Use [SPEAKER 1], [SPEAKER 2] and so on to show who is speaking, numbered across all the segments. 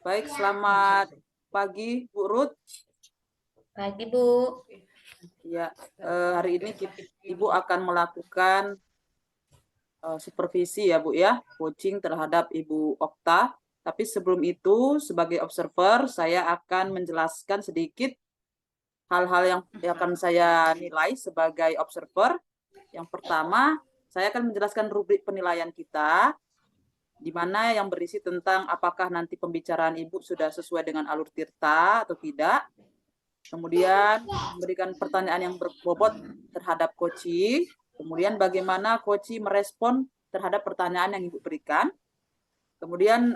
[SPEAKER 1] Baik, selamat pagi Bu Ruth.
[SPEAKER 2] Pagi Bu.
[SPEAKER 1] Ya, hari ini Ibu akan melakukan supervisi ya Bu ya, coaching terhadap Ibu Okta. Tapi sebelum itu, sebagai observer, saya akan menjelaskan sedikit hal-hal yang akan saya nilai sebagai observer. Yang pertama, saya akan menjelaskan rubrik penilaian kita, di mana yang berisi tentang apakah nanti pembicaraan Ibu sudah sesuai dengan alur Tirta atau tidak. Kemudian memberikan pertanyaan yang berbobot terhadap coaching. Kemudian bagaimana coaching merespon terhadap pertanyaan yang Ibu berikan. Kemudian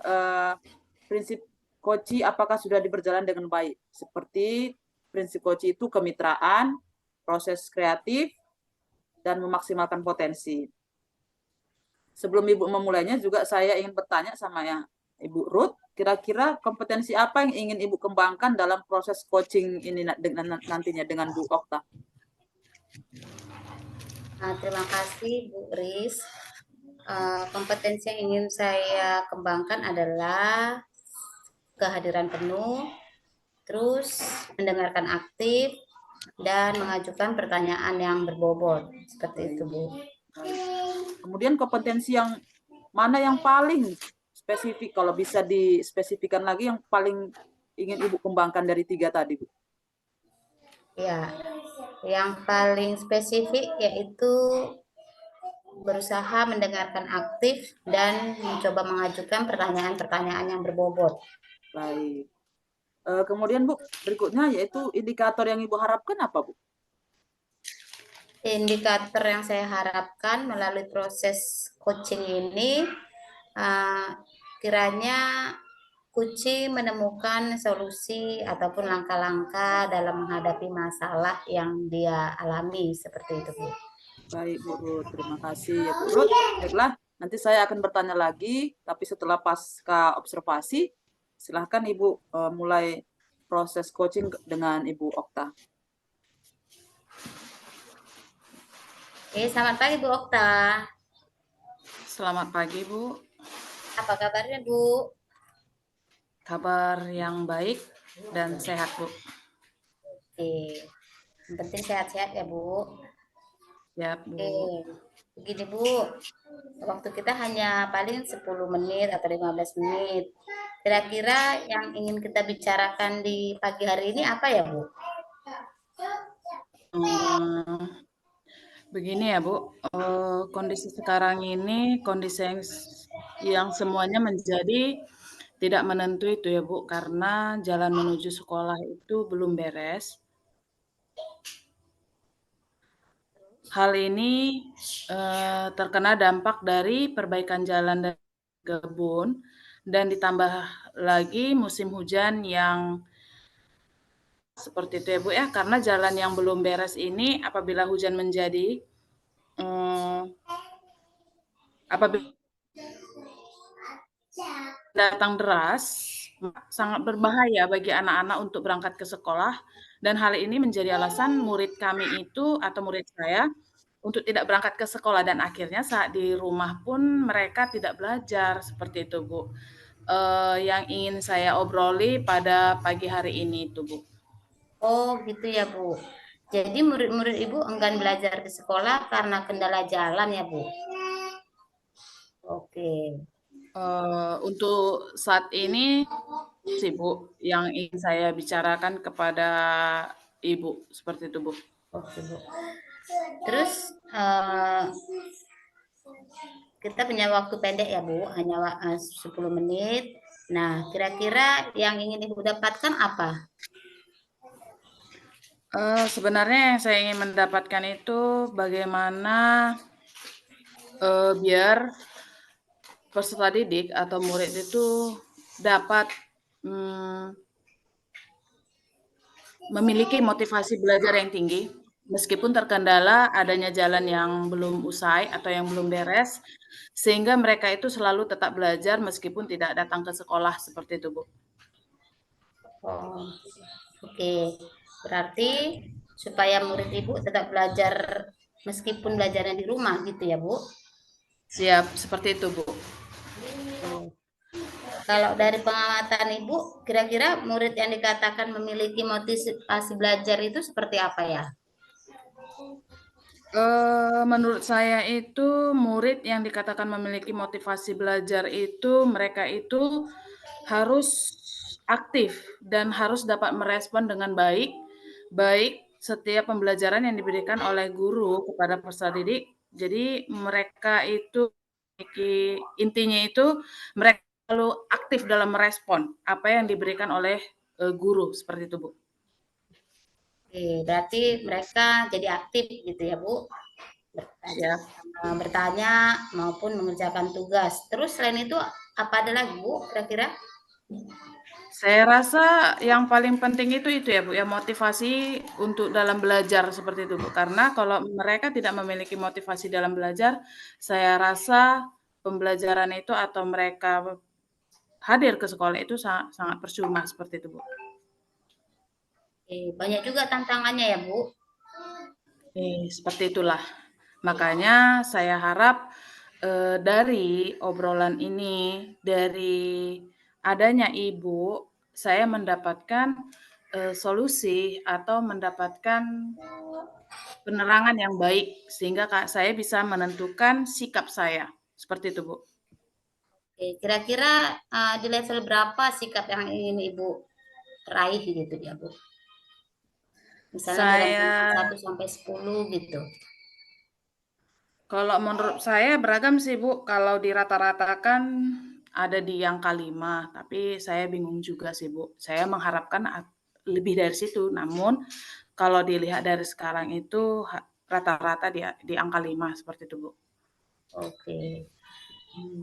[SPEAKER 1] prinsip coaching apakah sudah berjalan dengan baik. Seperti prinsip coaching itu kemitraan, proses kreatif, dan memaksimalkan potensi. Sebelum Ibu memulainya juga saya ingin bertanya sama Ibu Ruth, kira-kira kompetensi apa yang ingin Ibu kembangkan dalam proses coaching ini nantinya dengan Bu Okta?
[SPEAKER 2] Terima kasih Bu Riz. Kompetensi yang ingin saya kembangkan adalah kehadiran penuh, terus mendengarkan aktif, dan mengajukan pertanyaan yang berbobot. Seperti itu Bu.
[SPEAKER 1] Kemudian kompetensi yang mana yang paling spesifik, kalau bisa dispesifikan lagi, yang paling ingin Ibu kembangkan dari 3 tadi Bu?
[SPEAKER 2] Ya, yang paling spesifik yaitu berusaha mendengarkan aktif dan mencoba mengajukan pertanyaan-pertanyaan yang berbobot.
[SPEAKER 1] Baik. Kemudian Bu, berikutnya yaitu indikator yang Ibu harapkan apa Bu?
[SPEAKER 2] Indikator yang saya harapkan melalui proses coaching ini, kiranya coaching menemukan solusi ataupun langkah-langkah dalam menghadapi masalah yang dia alami, seperti itu Bu.
[SPEAKER 1] Baik Bu Ruth, terima kasih ya Bu Ruth. Baiklah, nanti saya akan bertanya lagi, tapi setelah pasca observasi, silahkan Ibu mulai proses coaching dengan Ibu Okta.
[SPEAKER 2] Oke, selamat pagi Bu Okta.
[SPEAKER 3] Selamat pagi Bu.
[SPEAKER 2] Apa kabarnya Bu?
[SPEAKER 3] Kabar yang baik dan sehat Bu.
[SPEAKER 2] Oke, yang penting sehat-sehat ya Bu.
[SPEAKER 3] Ya Bu.
[SPEAKER 2] Oke, begini Bu, waktu kita hanya paling 10 menit atau 15 menit. Kira-kira yang ingin kita bicarakan di pagi hari ini apa ya Bu?
[SPEAKER 3] Begini ya Bu, kondisi sekarang ini kondisi yang semuanya menjadi tidak menentu itu ya Bu, karena jalan menuju sekolah itu belum beres. Hal ini terkena dampak dari perbaikan jalan dan kebun, dan ditambah lagi musim hujan yang seperti itu ya Bu ya, karena jalan yang belum beres ini apabila hujan menjadi apabila datang deras sangat berbahaya bagi anak-anak untuk berangkat ke sekolah, dan hal ini menjadi alasan murid kami itu atau murid saya untuk tidak berangkat ke sekolah, dan akhirnya saat di rumah pun mereka tidak belajar, seperti itu Bu. Yang ingin saya obroli pada pagi hari ini itu Bu.
[SPEAKER 2] Oh gitu ya Bu. Jadi murid-murid Ibu enggan belajar di sekolah karena kendala jalan ya Bu? Oke.
[SPEAKER 3] Untuk saat ini sih Bu, yang ingin saya bicarakan kepada Ibu, seperti itu Bu.
[SPEAKER 2] Oke Bu. Terus kita punya waktu pendek ya Bu, hanya 10 menit. Nah, kira-kira yang ingin Ibu dapatkan apa?
[SPEAKER 3] Sebenarnya yang saya ingin mendapatkan itu bagaimana biar peserta didik atau murid itu dapat memiliki motivasi belajar yang tinggi, meskipun terkendala adanya jalan yang belum usai atau yang belum beres, sehingga mereka itu selalu tetap belajar meskipun tidak datang ke sekolah, seperti itu Bu.
[SPEAKER 2] Oh, oke. Berarti supaya murid Ibu tetap belajar meskipun belajarnya di rumah gitu ya Bu?
[SPEAKER 3] Siap, seperti itu Bu.
[SPEAKER 2] Kalau dari pengamatan Ibu, kira-kira murid yang dikatakan memiliki motivasi belajar itu seperti apa ya?
[SPEAKER 3] Menurut saya itu murid yang dikatakan memiliki motivasi belajar itu mereka itu harus aktif dan harus dapat merespon dengan baik, baik setiap pembelajaran yang diberikan oleh guru kepada peserta didik. Jadi mereka itu intinya itu mereka selalu aktif dalam merespon apa yang diberikan oleh guru seperti itu, Bu.
[SPEAKER 2] Oke, berarti mereka jadi aktif gitu ya, Bu.
[SPEAKER 3] Ya.
[SPEAKER 2] Bertanya maupun mengerjakan tugas. Terus selain itu apa ada lagi, Bu, kira-kira?
[SPEAKER 3] Saya rasa yang paling penting itu ya Bu ya, motivasi untuk dalam belajar seperti itu Bu. Karena kalau mereka tidak memiliki motivasi dalam belajar, saya rasa pembelajaran itu atau mereka hadir ke sekolah itu sangat percuma seperti itu Bu.
[SPEAKER 2] Oke, banyak juga tantangannya ya, Bu.
[SPEAKER 3] Seperti itulah. Makanya saya harap dari obrolan ini, dari adanya Ibu, saya mendapatkan solusi atau mendapatkan penerangan yang baik sehingga saya bisa menentukan sikap saya. Seperti itu, Bu.
[SPEAKER 2] Oke, kira-kira di level berapa sikap yang ingin Ibu raih gitu ya, Bu? Misalnya dalam tingkat
[SPEAKER 3] Saya
[SPEAKER 2] 1 sampai 10 gitu.
[SPEAKER 3] Kalau menurut saya beragam sih, Bu. Kalau dirata-ratakan ada di angka 5, tapi saya bingung juga sih, Bu. Saya mengharapkan lebih dari situ, namun kalau dilihat dari sekarang itu rata-rata di angka 5 seperti itu, Bu.
[SPEAKER 2] Oke.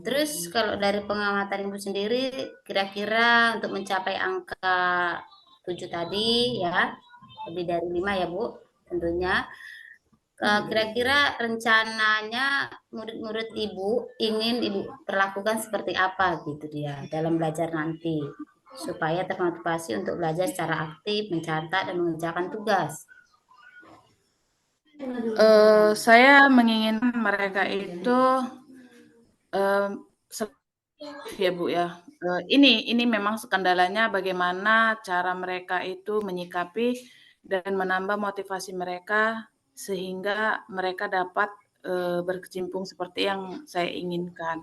[SPEAKER 2] Terus kalau dari pengamatan Ibu sendiri, kira-kira untuk mencapai angka 7 tadi ya, lebih dari 5 ya, Bu, tentunya. Kira-kira rencananya murid-murid Ibu ingin Ibu perlakukan seperti apa gitu dia dalam belajar nanti supaya termotivasi untuk belajar secara aktif, mencatat dan mengerjakan tugas.
[SPEAKER 3] Saya menginginkan mereka itu ya Bu ya. Ini memang kendalanya bagaimana cara mereka itu menyikapi dan menambah motivasi mereka sehingga mereka dapat berkecimpung seperti yang saya inginkan.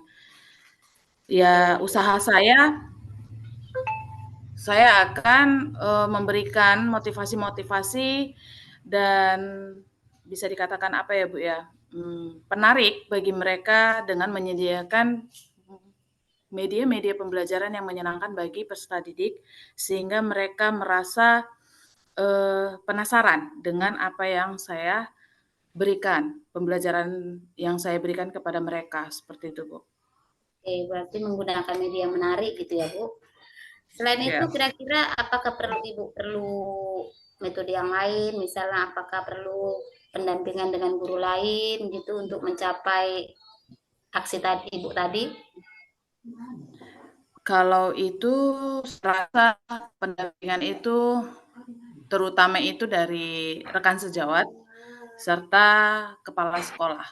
[SPEAKER 3] Ya, usaha saya akan memberikan motivasi-motivasi dan bisa dikatakan apa ya Bu ya, penarik bagi mereka dengan menyediakan media-media pembelajaran yang menyenangkan bagi peserta didik, sehingga mereka merasa penasaran dengan apa yang saya berikan, pembelajaran yang saya berikan kepada mereka, seperti itu, Bu.
[SPEAKER 2] Oke, berarti menggunakan media menarik gitu ya, Bu. Selain itu,
[SPEAKER 3] Ya.
[SPEAKER 2] kira-kira apakah Ibu perlu metode yang lain, misalnya apakah perlu pendampingan dengan guru lain gitu untuk mencapai aksi tadi Ibu tadi?
[SPEAKER 3] Kalau itu saya rasa pendampingan itu terutama itu dari rekan sejawat serta kepala sekolah.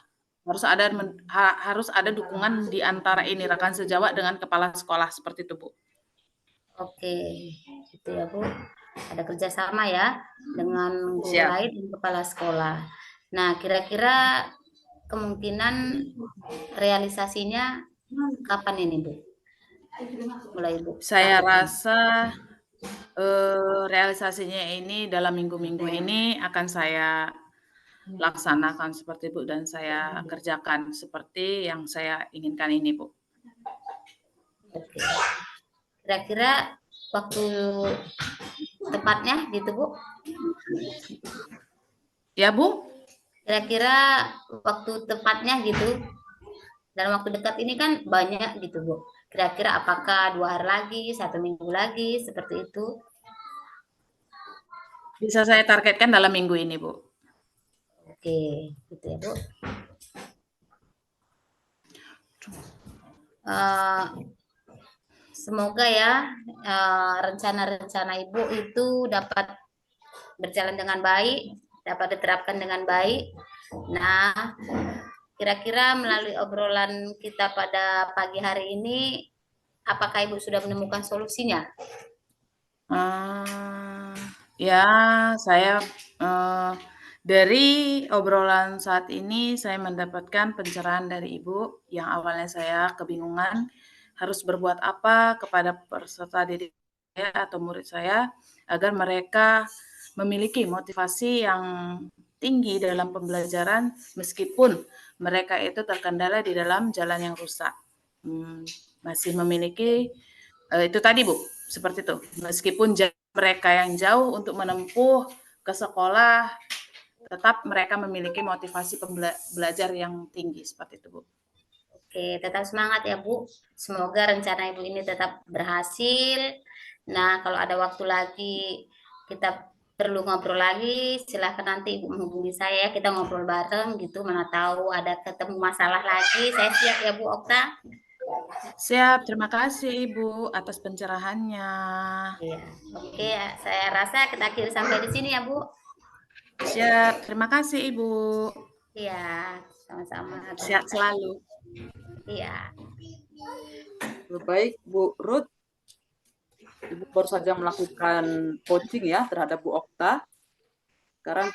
[SPEAKER 3] Harus ada dukungan di antara ini rekan sejawat dengan kepala sekolah seperti itu, Bu.
[SPEAKER 2] Oke, gitu ya Bu. Ada kerjasama ya dengan guru
[SPEAKER 3] Siap.
[SPEAKER 2] lain dan kepala sekolah. Nah, kira-kira kemungkinan realisasinya kapan ini Bu? Mulai Bu
[SPEAKER 3] Saya
[SPEAKER 2] targetnya.
[SPEAKER 3] rasa realisasinya ini dalam minggu-minggu ini akan saya laksanakan seperti Bu dan saya kerjakan seperti yang saya inginkan ini, Bu.
[SPEAKER 2] Oke. Kira-kira waktu tepatnya gitu Bu?
[SPEAKER 3] Ya, Bu?
[SPEAKER 2] Kira-kira waktu tepatnya gitu dalam waktu dekat ini kan banyak gitu Bu. Kira-kira apakah 2 hari lagi, 1 minggu lagi, seperti itu?
[SPEAKER 3] Bisa saya targetkan dalam minggu ini, Bu.
[SPEAKER 2] Oke, gitu ya Bu. Semoga ya rencana-rencana Ibu itu dapat berjalan dengan baik, dapat diterapkan dengan baik. Nah, kira-kira melalui obrolan kita pada pagi hari ini, apakah Ibu sudah menemukan solusinya?
[SPEAKER 3] Ya, saya dari obrolan saat ini saya mendapatkan pencerahan dari Ibu yang awalnya saya kebingungan harus berbuat apa kepada peserta didik saya atau murid saya agar mereka memiliki motivasi yang tinggi dalam pembelajaran meskipun mereka itu terkendala di dalam jalan yang rusak. Masih memiliki itu tadi Bu, seperti itu. Meskipun mereka yang jauh untuk menempuh ke sekolah, tetap mereka memiliki motivasi belajar yang tinggi seperti itu Bu.
[SPEAKER 2] Oke, tetap semangat ya Bu. Semoga rencana Ibu ini tetap berhasil. Nah, kalau ada waktu lagi kita perlu ngobrol lagi, silahkan nanti Ibu menghubungi saya, kita ngobrol bareng gitu, mana tahu ada ketemu masalah lagi. Saya siap ya Bu Okta.
[SPEAKER 3] Siap, terima kasih Ibu atas pencerahannya.
[SPEAKER 2] Iya. Oke, saya rasa kita akhiri sampai di sini ya Bu.
[SPEAKER 3] Siap, terima kasih Ibu.
[SPEAKER 2] Iya, sama-sama.
[SPEAKER 3] Sehat selalu.
[SPEAKER 2] Iya.
[SPEAKER 1] Baik, Bu Ruth. Ibu baru saja melakukan coaching ya terhadap Bu Okta. Sekarang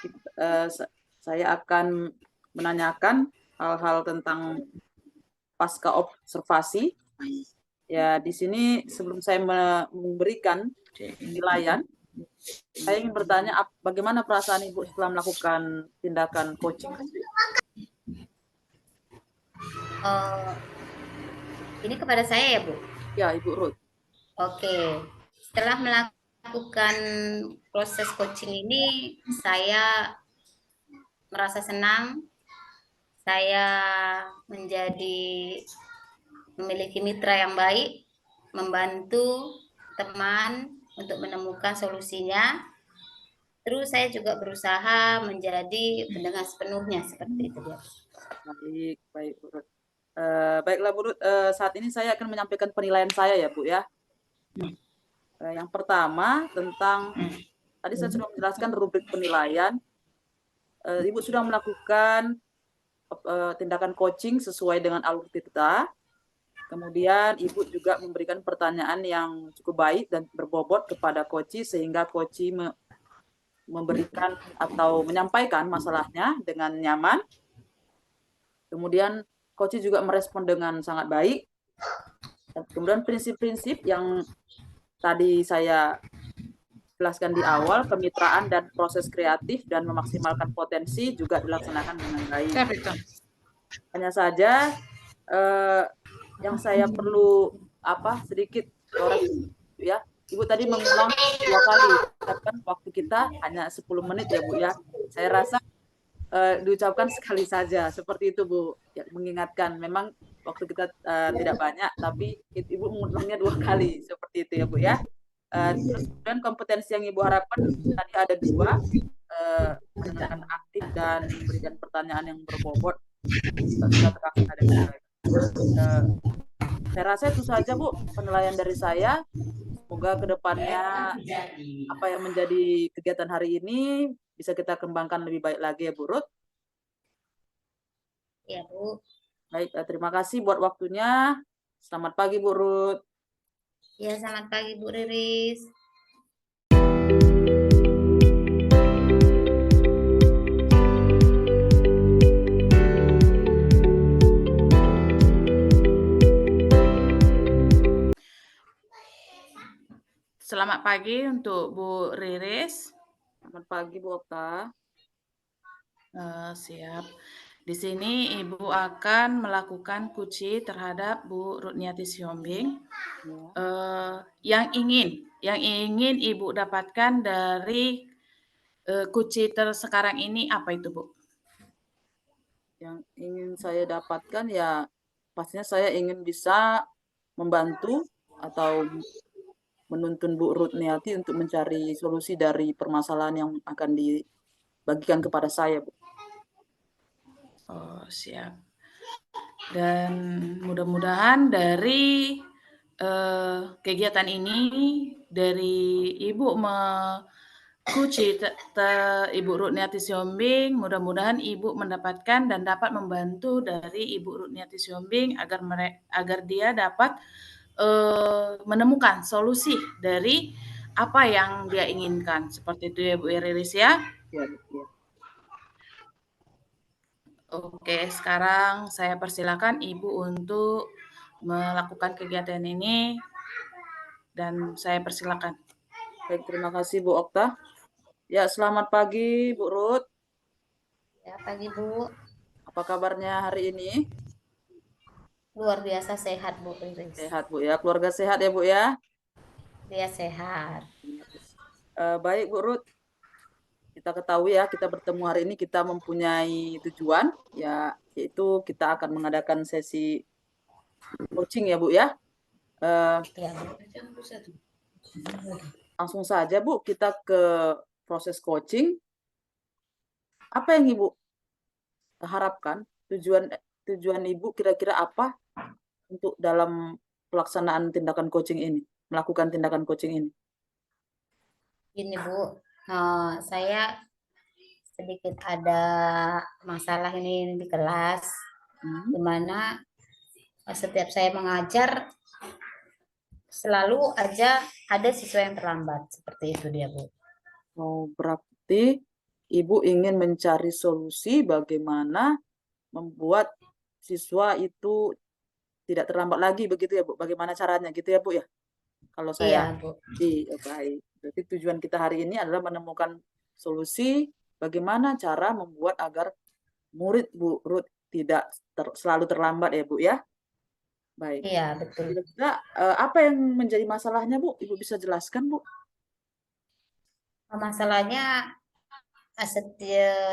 [SPEAKER 1] saya akan menanyakan hal-hal tentang pasca observasi. Ya, di sini sebelum saya memberikan penilaian, saya ingin bertanya bagaimana perasaan Ibu setelah melakukan tindakan coaching?
[SPEAKER 2] Ini kepada saya ya Bu?
[SPEAKER 1] Ya, Ibu Ruth.
[SPEAKER 2] Oke, setelah melakukan proses coaching ini, saya merasa senang. Saya memiliki mitra yang baik, membantu teman untuk menemukan solusinya. Terus saya juga berusaha menjadi pendengar sepenuhnya seperti itu dia.
[SPEAKER 1] Baik, Bu Ruth. Baiklah Bu Ruth, saat ini saya akan menyampaikan penilaian saya ya Bu ya. Yang pertama tentang tadi saya sudah menjelaskan rubrik penilaian. Ibu sudah melakukan tindakan coaching sesuai dengan alur kita. Kemudian Ibu juga memberikan pertanyaan yang cukup baik dan berbobot kepada coach sehingga coach memberikan atau menyampaikan masalahnya dengan nyaman. Kemudian coach juga merespon dengan sangat baik. Dan kemudian prinsip-prinsip yang tadi saya jelaskan di awal, kemitraan dan proses kreatif dan memaksimalkan potensi juga dilaksanakan dengan baik. Hanya saja yang saya perlu sedikit koreksi ya. Ibu tadi mengulang 2 kali, kan waktu kita hanya 10 menit ya Bu ya. Saya rasa diucapkan sekali saja seperti itu Bu. Ya, mengingatkan memang waktu kita tidak banyak, tapi Ibu mengulangnya 2 kali seperti itu ya Bu ya. Terus kemudian kompetensi yang Ibu harapkan tadi ada 2, mendengarkan aktif dan memberikan pertanyaan yang berbobot. Saya rasa itu saja Bu penilaian dari saya. Semoga kedepannya apa yang menjadi kegiatan hari ini bisa kita kembangkan lebih baik lagi ya Bu Ruth.
[SPEAKER 2] Ya Bu.
[SPEAKER 1] Baik, terima kasih buat waktunya. Selamat pagi Bu Ruth.
[SPEAKER 2] Ya, selamat pagi Bu Riris.
[SPEAKER 3] Selamat pagi untuk Bu Riris.
[SPEAKER 1] Selamat pagi Bu Okta.
[SPEAKER 3] Siap. Di sini Ibu akan melakukan kunci terhadap Bu Rutniati Siombing. Yang ingin Ibu dapatkan dari kunci sekarang ini apa itu Bu?
[SPEAKER 1] Yang ingin saya dapatkan ya pastinya saya ingin bisa membantu atau menuntun Bu Rutniati untuk mencari solusi dari permasalahan yang akan dibagikan kepada saya, Bu.
[SPEAKER 3] Oh, siap. Dan mudah-mudahan dari kegiatan ini, dari Ibu Kuci Ibu Rutniati Siombing, mudah-mudahan Ibu mendapatkan dan dapat membantu dari Ibu Rutniati Siombing agar dia dapat menemukan solusi dari apa yang dia inginkan. Seperti itu ya Bu Riris ya.
[SPEAKER 1] Ya, Bu. Ya.
[SPEAKER 3] Oke, sekarang saya persilakan Ibu untuk melakukan kegiatan ini dan saya persilakan.
[SPEAKER 1] Baik, terima kasih Bu Okta. Ya, selamat pagi Bu Ruth.
[SPEAKER 2] Ya, pagi Bu.
[SPEAKER 1] Apa kabarnya hari ini?
[SPEAKER 2] Luar biasa sehat Bu Riris.
[SPEAKER 1] Sehat Bu ya. Keluarga sehat ya Bu ya.
[SPEAKER 2] Dia sehat.
[SPEAKER 1] Baik Bu Ruth. Kita ketahui ya, kita bertemu hari ini kita mempunyai tujuan, ya, yaitu kita akan mengadakan sesi coaching ya Bu ya.
[SPEAKER 2] Ya Bu.
[SPEAKER 1] Langsung saja Bu, kita ke proses coaching. Apa yang Ibu harapkan? Tujuan Ibu kira-kira apa untuk dalam pelaksanaan tindakan coaching ini, melakukan tindakan coaching ini?
[SPEAKER 2] Gini Bu, saya sedikit ada masalah ini di kelas, di mana setiap saya mengajar selalu aja ada siswa yang terlambat, seperti itu dia Bu.
[SPEAKER 1] Oh, berarti Ibu ingin mencari solusi bagaimana membuat siswa itu tidak terlambat lagi begitu ya Bu? Bagaimana caranya gitu ya Bu ya? Kalau saya
[SPEAKER 2] Iya Bu.
[SPEAKER 1] baik. Berarti tujuan kita hari ini adalah menemukan solusi bagaimana cara membuat agar murid Bu Ruth tidak selalu terlambat ya Bu ya? Baik.
[SPEAKER 2] Iya betul.
[SPEAKER 1] Kira-kira apa yang menjadi masalahnya Bu? Ibu bisa jelaskan Bu?
[SPEAKER 2] Masalahnya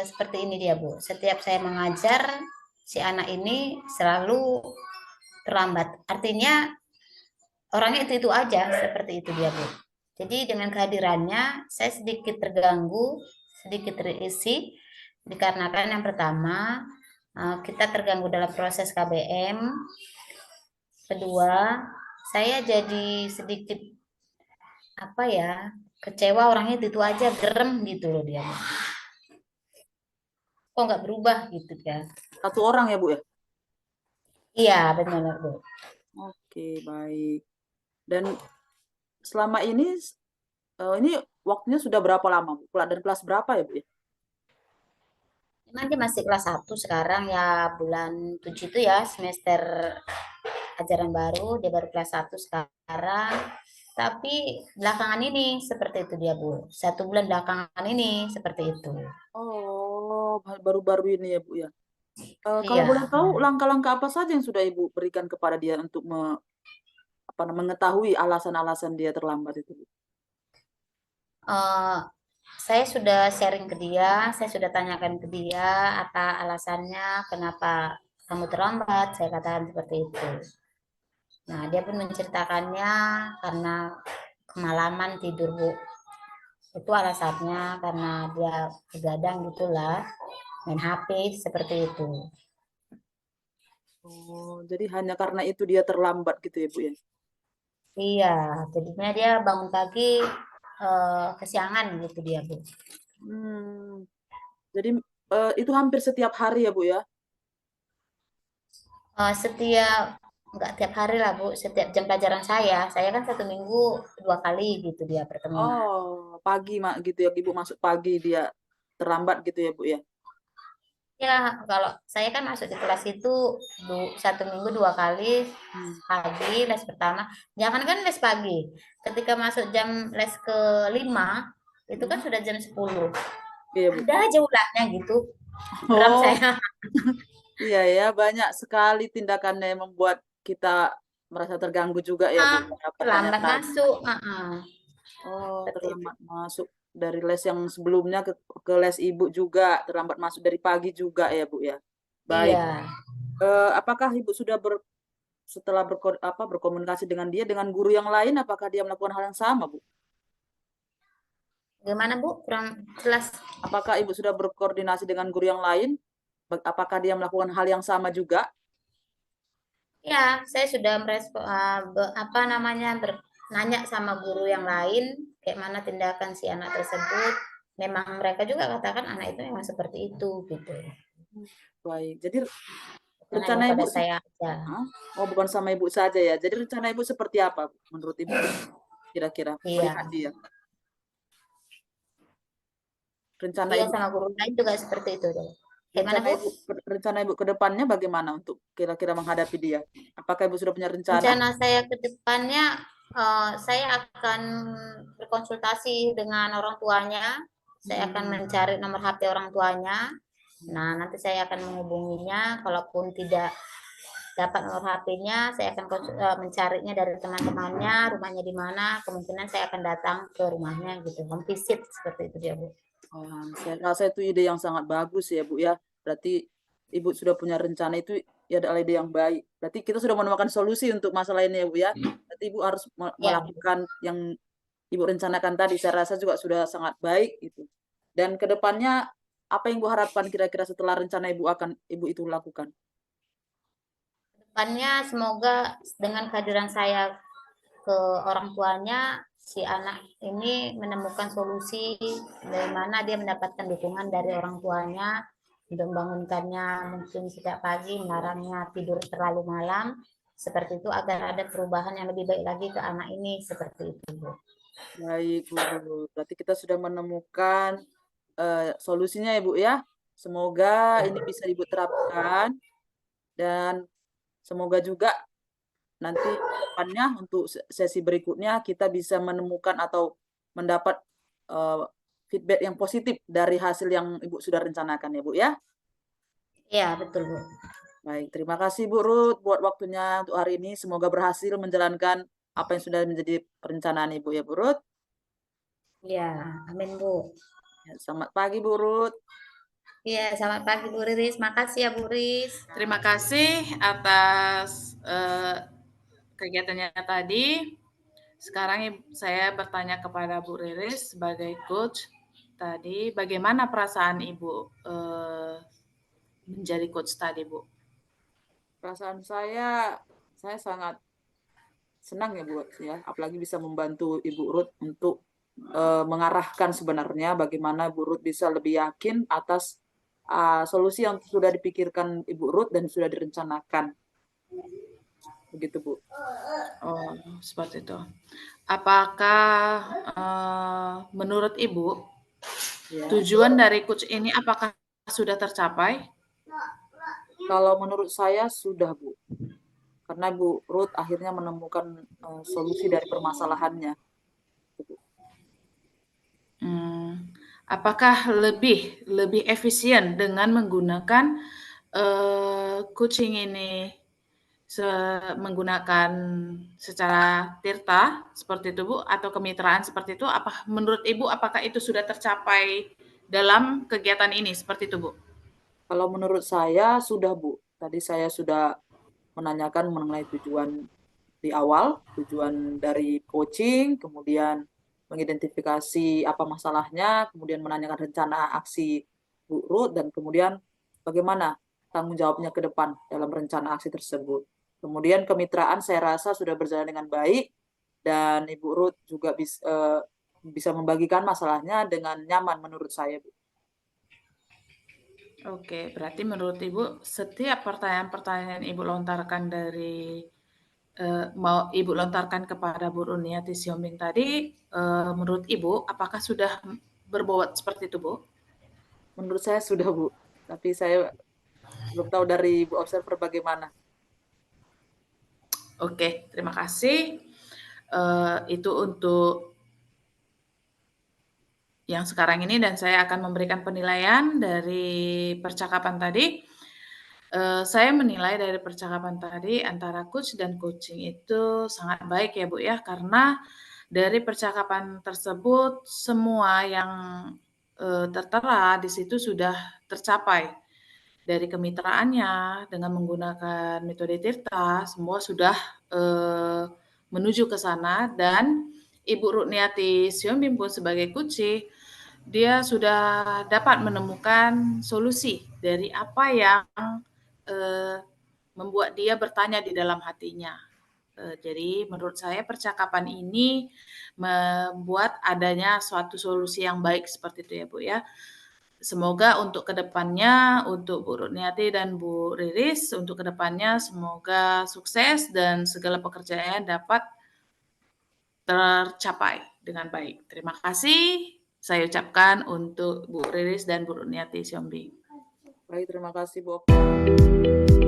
[SPEAKER 2] seperti ini dia Bu. Setiap saya mengajar, si anak ini selalu terlambat. Artinya orangnya itu aja, seperti itu dia Bu. Jadi dengan kehadirannya saya sedikit terganggu, sedikit terisi, dikarenakan yang pertama kita terganggu dalam proses KBM. Kedua, saya jadi sedikit apa ya, kecewa, orangnya itu aja, gerem gitu loh dia. Kok nggak berubah gitu ya.
[SPEAKER 1] Satu orang ya Bu ya?
[SPEAKER 2] Iya benar Bu.
[SPEAKER 1] Oke, baik. Dan selama ini waktunya sudah berapa lama Bu? Dan kelas berapa ya Bu ya?
[SPEAKER 2] Memang dia masih kelas 1 sekarang ya, bulan 7 itu ya, semester ajaran baru, dia baru kelas 1 sekarang. Tapi belakangan ini seperti itu dia Bu. 1 bulan belakangan ini seperti itu.
[SPEAKER 1] Oh, baru-baru ini ya Bu ya. Kalau
[SPEAKER 2] Iya.
[SPEAKER 1] boleh tahu langkah-langkah apa saja yang sudah Ibu berikan kepada dia untuk mengetahui alasan-alasan dia terlambat itu Bu?
[SPEAKER 2] Eh, saya sudah sharing ke dia, saya sudah tanyakan ke dia apa alasannya, kenapa kamu terlambat, saya katakan seperti itu. Nah, dia pun menceritakannya karena kemalaman tidur Bu. Itu alasannya karena dia begadang gitulah, main HP seperti itu.
[SPEAKER 1] Oh, jadi hanya karena itu dia terlambat gitu ya Bu ya?
[SPEAKER 2] Iya, jadinya dia bangun pagi kesiangan gitu dia Bu.
[SPEAKER 1] Hmm, jadi itu hampir setiap hari ya Bu ya?
[SPEAKER 2] Setiap nggak tiap hari lah Bu, setiap jam pelajaran saya kan 1 minggu 2 kali gitu dia pertemuan.
[SPEAKER 1] Oh, pagi gitu ya, Ibu masuk pagi dia terlambat gitu ya Bu ya?
[SPEAKER 2] Ya, kalau saya kan masuk di kelas itu 1 minggu 2 kali, pagi les pertama. Jangan kan les pagi, ketika masuk jam les ke-5 itu kan sudah jam 10.
[SPEAKER 1] Iya Bu.
[SPEAKER 2] Ada aja ulahnya gitu. Geram
[SPEAKER 1] Oh,
[SPEAKER 2] saya.
[SPEAKER 1] iya ya, banyak sekali tindakannya yang membuat kita merasa terganggu juga ya Bu.
[SPEAKER 2] Terlambat
[SPEAKER 1] Pertanyaan.
[SPEAKER 2] masuk.
[SPEAKER 1] Oh,
[SPEAKER 2] Seperti itu.
[SPEAKER 1] terlambat masuk dari les yang sebelumnya ke les Ibu juga, terlambat masuk dari pagi juga ya Bu ya. Baik.
[SPEAKER 2] Iya.
[SPEAKER 1] Apakah Ibu sudah setelah berkomunikasi dengan dia dengan guru yang lain, apakah dia melakukan hal yang sama Bu?
[SPEAKER 2] Gimana Bu? Kurang jelas.
[SPEAKER 1] Apakah Ibu sudah berkoordinasi dengan guru yang lain? Apakah dia melakukan hal yang sama juga?
[SPEAKER 2] Ya, saya sudah nanya sama guru yang lain, kayak mana tindakan si anak tersebut. Memang mereka juga katakan anak itu memang seperti itu, gitu.
[SPEAKER 1] Baik. Jadi
[SPEAKER 2] karena
[SPEAKER 1] Rencana
[SPEAKER 2] emang
[SPEAKER 1] Ibu
[SPEAKER 2] pada saya aja.
[SPEAKER 1] Oh, bukan sama Ibu saja ya. Jadi rencana Ibu seperti apa menurut Ibu kira-kira
[SPEAKER 2] Iya,
[SPEAKER 1] melihat dia? Rencana
[SPEAKER 2] iya
[SPEAKER 1] Ibu
[SPEAKER 2] sama guru lain juga seperti itu deh. Gimana
[SPEAKER 1] rencana
[SPEAKER 2] Bu?
[SPEAKER 1] Ibu ke depannya bagaimana untuk kira-kira menghadapi dia? Apakah Ibu sudah punya rencana?
[SPEAKER 2] Rencana saya ke depannya, saya akan berkonsultasi dengan orang tuanya. Saya akan mencari nomor HP orang tuanya. Nah, nanti saya akan menghubunginya. Kalaupun tidak dapat nomor HP-nya, saya akan mencarinya dari teman-temannya, rumahnya di mana. Kemungkinan saya akan datang ke rumahnya gitu, home visit seperti itu dia, Bu.
[SPEAKER 1] Saya rasa itu ide yang sangat bagus ya, Bu ya. Berarti Ibu sudah punya rencana itu ya adalah ide yang baik. Berarti kita sudah menemukan solusi untuk masalah ini ya, Bu ya. Berarti Ibu harus
[SPEAKER 2] Ya,
[SPEAKER 1] melakukan yang Ibu rencanakan tadi. Saya rasa juga sudah sangat baik itu. Dan ke depannya apa yang Ibu harapkan kira-kira setelah rencana Ibu itu lakukan?
[SPEAKER 2] depannya semoga dengan kehadiran saya ke orang tuanya, si anak ini menemukan solusi dari mana dia mendapatkan dukungan dari orang tuanya untuk membangunkannya mungkin setiap pagi, melarangnya tidur terlalu malam, seperti itu agar ada perubahan yang lebih baik lagi ke anak ini, seperti itu, Bu.
[SPEAKER 1] Baik, Bu. Berarti kita sudah menemukan solusinya ya, Bu ya. Semoga ini bisa Ibu terapkan dan semoga juga nanti depannya untuk sesi berikutnya kita bisa menemukan atau mendapat eh, feedback yang positif dari hasil yang Ibu sudah rencanakan ya, Bu ya.
[SPEAKER 2] Iya, betul, Bu.
[SPEAKER 1] Baik, terima kasih Bu Ruth buat waktunya untuk hari ini. Semoga berhasil menjalankan apa yang sudah menjadi perencanaan Ibu ya, Bu Ruth.
[SPEAKER 2] Iya, amin, Bu.
[SPEAKER 1] Ya, selamat pagi Bu Ruth.
[SPEAKER 2] Iya, selamat pagi Bu Riris. Makasih ya Bu Riris.
[SPEAKER 3] Terima kasih atas kegiatannya tadi. Sekarang saya bertanya kepada Bu Riris sebagai coach tadi, bagaimana perasaan Ibu menjadi coach tadi, Bu?
[SPEAKER 1] Perasaan saya sangat senang ya Bu ya, apalagi bisa membantu Ibu Ruth untuk mengarahkan sebenarnya bagaimana Bu Ruth bisa lebih yakin atas solusi yang sudah dipikirkan Ibu Ruth dan sudah direncanakan. Begitu Bu.
[SPEAKER 3] Oh, seperti itu. Apakah menurut Ibu
[SPEAKER 1] Ya.
[SPEAKER 3] tujuan dari coach ini apakah sudah tercapai?
[SPEAKER 1] Kalau menurut saya sudah Bu, karena Bu Ruth akhirnya menemukan solusi dari permasalahannya.
[SPEAKER 3] Apakah lebih efisien dengan menggunakan coaching ini menggunakan secara tirta seperti itu Bu atau kemitraan seperti itu? Apa menurut Ibu apakah itu sudah tercapai dalam kegiatan ini seperti itu Bu?
[SPEAKER 1] Kalau menurut saya sudah Bu. Tadi saya sudah menanyakan mengenai tujuan di awal, tujuan dari coaching, kemudian mengidentifikasi apa masalahnya, kemudian menanyakan rencana aksi Bu Ruth, dan kemudian bagaimana tanggung jawabnya ke depan dalam rencana aksi tersebut. Kemudian kemitraan saya rasa sudah berjalan dengan baik, dan Ibu Ruth juga bisa membagikan masalahnya dengan nyaman menurut saya, Bu.
[SPEAKER 3] Oke, berarti menurut Ibu setiap pertanyaan-pertanyaan Ibu lontarkan mau Ibu lontarkan kepada Bu Runiati Siombing tadi, menurut Ibu apakah sudah berbobot seperti itu, Bu?
[SPEAKER 1] Menurut saya sudah, Bu. Tapi saya belum tahu dari Bu Observer bagaimana.
[SPEAKER 3] Oke, terima kasih. Itu untuk yang sekarang ini dan saya akan memberikan penilaian dari percakapan tadi. Saya menilai dari percakapan tadi antara coach dan coaching itu sangat baik ya Bu ya, karena dari percakapan tersebut semua yang tertera di situ sudah tercapai. Dari kemitraannya dengan menggunakan metode Tirta, semua sudah menuju ke sana dan Ibu Rukniati Siombing pun sebagai coach, dia sudah dapat menemukan solusi dari apa yang membuat dia bertanya di dalam hatinya. Jadi menurut saya percakapan ini membuat adanya suatu solusi yang baik seperti itu ya Bu ya. semoga untuk kedepannya, untuk Bu Rutniati dan Bu Riris, untuk kedepannya semoga sukses dan segala pekerjaannya dapat tercapai dengan baik. Terima kasih saya ucapkan untuk Bu Riris dan Bu Rutniati Siombing.
[SPEAKER 1] Baik, terima kasih Bu Okta.